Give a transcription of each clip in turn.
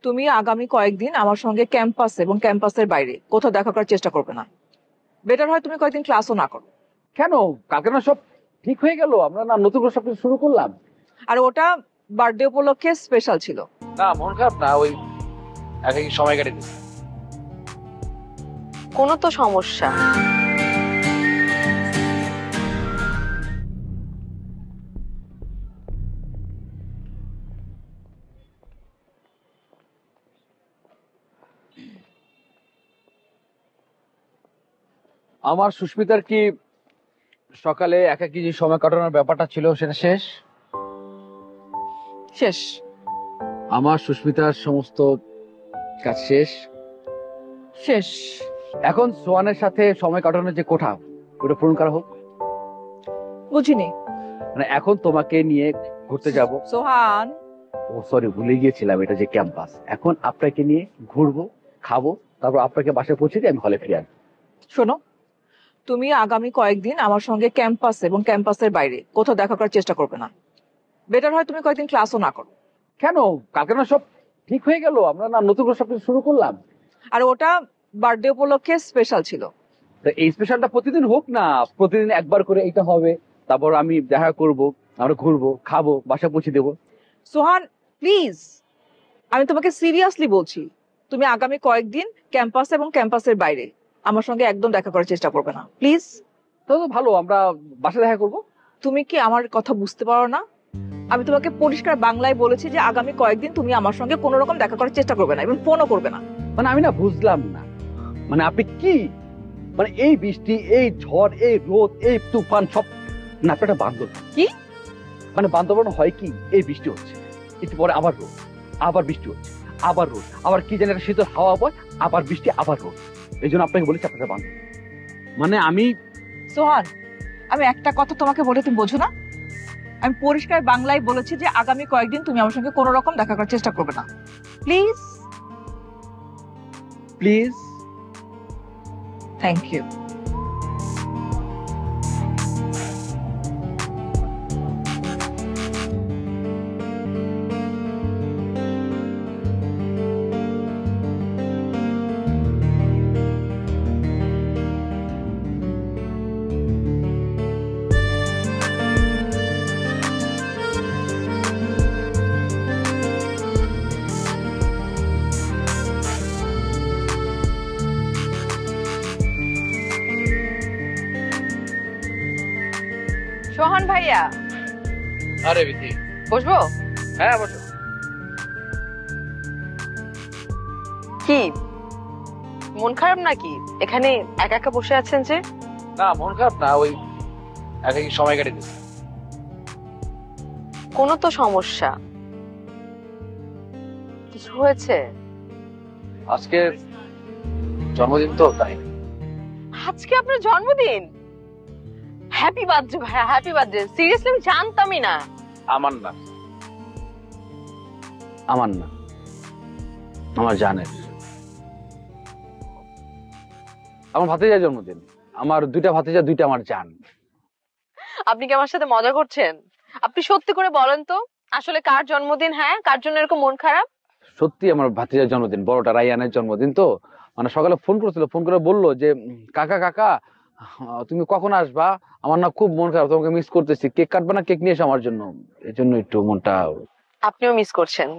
তুমি আগামী কয়েকদিন আমার সঙ্গে ক্যাম্পাস এবং ক্যাম্পাসের বাইরে কোথাও দেখা করার চেষ্টা করবে না। বেটার হয় তুমি কয়েকদিন ক্লাসও না করো। কেন? কালকে না সব ঠিক হয়ে গেল, আমরা না নতুন করে সবকিছু শুরু করলাম। আর ওটা বার্থডে উপলক্ষে স্পেশাল ছিল। না মন খারাপ না, ওই একাই সময় কেটে দিচ্ছি। কোনো তো সমস্যা। আমার সুস্মিতার কি সকালে একাকী যে সময় কাটানোর ব্যাপারটা ছিল সেটা শেষ? শেষ। আমার সুস্মিতার সমস্ত কাজ শেষ। শেষ। এখন সোয়ানের সাথে সময় কাটানোর যে কোঠা, ওটা পূরণ করা হোক। বুঝিনি। মানে এখন তোমাকে নিয়ে ঘুরতে যাব। সোহান, ও সরি, ভুলে গিয়েছিলাম এটা যে ক্যাম্পাস। এখন আপনাকে নিয়ে ঘুরবো, খাবো, তারপর আপনাকে বাসায় পৌঁছে দিয়ে আমি হলে ফিরে আসবো। শোনো, তুমি আগামী কয়েকদিন আমার সঙ্গে ক্যাম্পাস এবং ক্যাম্পাসের বাইরে কোথাও দেখা করার চেষ্টা করবে না। বেটার হয় তুমি কয়েকদিন ক্লাসও না করো। কেন? কালকে না সব ঠিক হয়ে গেল, আমরা না নতুন করে সবকিছু শুরু করলাম। আর ওটা বার্থডে উপলক্ষে স্পেশাল ছিল। তো এই স্পেশালটা প্রতিদিন হোক না, প্রতিদিন একবার করে এটা হবে, তারপর আমি দেখা করব, আমরা ঘুরবো, খাবো, বাসায় পৌঁছে দেবো। সোহান প্লিজ, আমি তোমাকে সিরিয়াসলি বলছি, তুমি আগামী কয়েকদিন ক্যাম্পাস এবং ক্যাম্পাসের বাইরে আমার সঙ্গে একদম দেখা করার চেষ্টা করবে না, প্লিজ। তো ভালো, আমরা বাসায় দেখা করবো। তুমি কি আমার কথা বুঝতে পারো না? আমি তোমাকে পরিষ্কার বাংলায় বলেছি যে আগামী কয়েকদিন তুমি আমার সঙ্গে কোনো রকম দেখা করার চেষ্টা করবে না এবং ফোনও করবে না। মানে আমি না বুঝলাম না, মানে আপনি কি, মানে এই বৃষ্টি, এই ঝড়, এই রোদ, এই তুফান সব না আপনার বান্ধব কি? মানে বান্ধবন হয় কি, এই বৃষ্টি হচ্ছে, একটু পরে আবার রোদ, আবার বৃষ্টি হচ্ছে, আবার রোদ, আবার কি জানি একটা শীতল হাওয়া বয়, আবার বৃষ্টি, আবার রোদ। এই জন্য আপনাকে বলেছি আপনার বান্ধব। মানে আমি সোহান, আমি একটা কথা তোমাকে বলে তুমি বোঝো না? আমি পরিষ্কার বাংলায় বলেছি যে আগামী কয়েকদিন তুমি আমার সঙ্গে কোনো রকম দেখা করার চেষ্টা করবে না, please. Please. Thank you. Sohan ভাইয়া। আরে বিধি, বসবো? হ্যাঁ বসো। কি মন খারাপ নাকি এখানে একা একা বসে আছেন যে? না মন খারাপ না, ওই একাই সময় কেটে দিচ্ছি। কোনো তো সমস্যা? কিছু হয়েছে? আজকে জন্মদিন তো, তাই। আজকে আপনার জন্মদিন? হ্যাপি বার্থডে ভাইয়া, হ্যাপি বার্থডে। সিরিয়াসলি আমি জানতামই না। আমার না, আমার না, আমার জানের। আমার ভাতিজার জন্মদিন। আমার দুইটা ভাতিজা, দুইটা আমার জান। আপনি কি আমার সাথে মজা করছেন? আপনি সত্যি করে বলেন তো, আসলে কার জন্মদিন? হ্যাঁ, কার জন্য এরকম মন খারাপ? সত্যি আমার ভাতিজার জন্মদিন, বড়টা রাইয়ানের জন্মদিন। তো মানে সকালে ফোন করেছিল, ফোন করে বললো যে কাকা কাকা তুমি কখন আসবা, আমার না খুব মন খারাপ, তোমাকে মিস করতেছি, কেক কাটবে না, কেক নিয়ে এসো আমার জন্য। এই জন্য একটু মনটা। আপনিও মিস করছেন?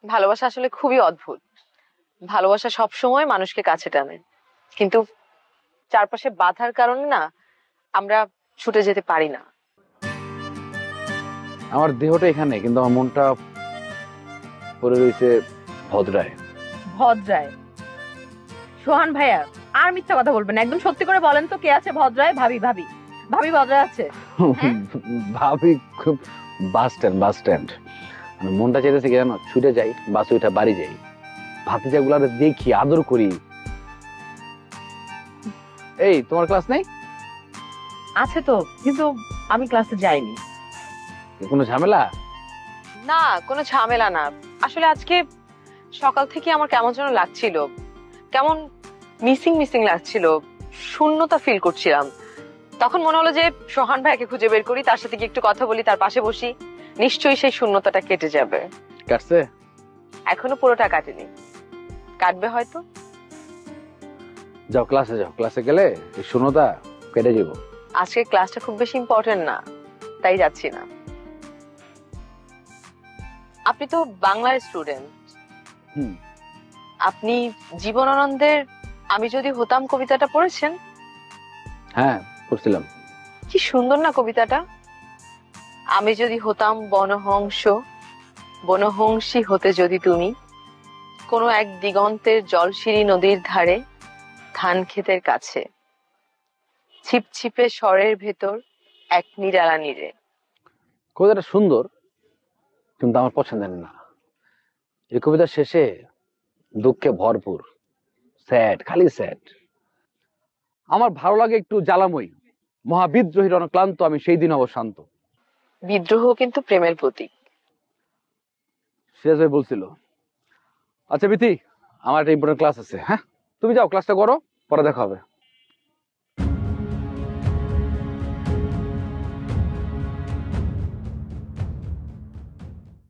ভালোবাসা আসলে খুবই অদ্ভুত। ভালোবাসা সব সময় মানুষকে কাছে টানে, কিন্তু চারপাশে বাধার কারণে না আমরা ছুটে যেতে পারি না। আমার দেহটা এখানে, কিন্তু আমার মনটা পড়ে রয়েছে ভদ্রায়। ভদ্রায়? সোহান ভাইয়া আর মিথ্যা কথা বলবেন না, একদম সত্যি করে বলেন তো কে আছে ভদ্রায়? ভাবি ভাবি ভাবি ভদ্রায় আছে? ভাবি খুব বাস স্ট্যান্ড, বাস স্ট্যান্ড। মানে মনটা চেয়েছে কি জানো, ছুটে যাই, বাস ওইটা বাড়ি যাই, ভাতিজা গুলা দেখি, আদর করি। এই তোমার ক্লাস নেই? আছে তো, কিন্তু আমি ক্লাসে যাইনি। কোনো ঝামেলা? না, কোনো ঝামেলা না। আসলে আজকে সকাল থেকে আমার কেমন যেন লাগছিল, কেমন মিসিং মিসিং লাগছিল, শূন্যতা ফিল করছিলাম। তখন মনে হলো যে সোহান ভাইকে খুঁজে বের করি, তার সাথে গিয়ে একটু কথা বলি, তার পাশে বসি, নিশ্চয়ই সেই শূন্যতাটা কেটে যাবে। কাটছে? এখনো পুরোটা কাটেনি, কাটবে হয়তো। যাও ক্লাসে যাও, ক্লাসে গেলে এই শূন্যতা কেটে যাব। আজকে ক্লাসটা খুব বেশি ইম্পর্টেন্ট না, তাই যাচ্ছি না। আপনি তো বাংলার স্টুডেন্ট, হুম। আপনি জীবনানন্দের আমি যদি হতাম কবিতাটা পড়েছেন? হ্যাঁ পড়ছিলাম। কি সুন্দর না কবিতাটা। আমি যদি হতাম বনহংস, বনহংসী হতে যদি তুমি, কোনো এক দিগন্তের জলশিরি নদীর ধারে, ধান ক্ষেতের কাছে, ছিপছিপে স্বরের ভেতর এক নিরালা নীরে। কবিতাটা সুন্দর, কিন্তু আমার পছন্দের না। এই কবিতার শেষে দুঃখে ভরপুর, স্যাড, খালি স্যাড। আমার ভালো লাগে একটু জ্বালাময়ী। মহাবিদ্রোহীর অনক্লান্ত আমি সেই দিন অবশান্ত। বিদ্রোহ কিন্তু প্রেমের প্রতীক। সিরাজ ভাই বলছিল। আচ্ছা বিথি, আমার একটা ইম্পর্টেন্ট ক্লাস আছে, হ্যাঁ তুমি যাও ক্লাসটা করো, পরে দেখা হবে।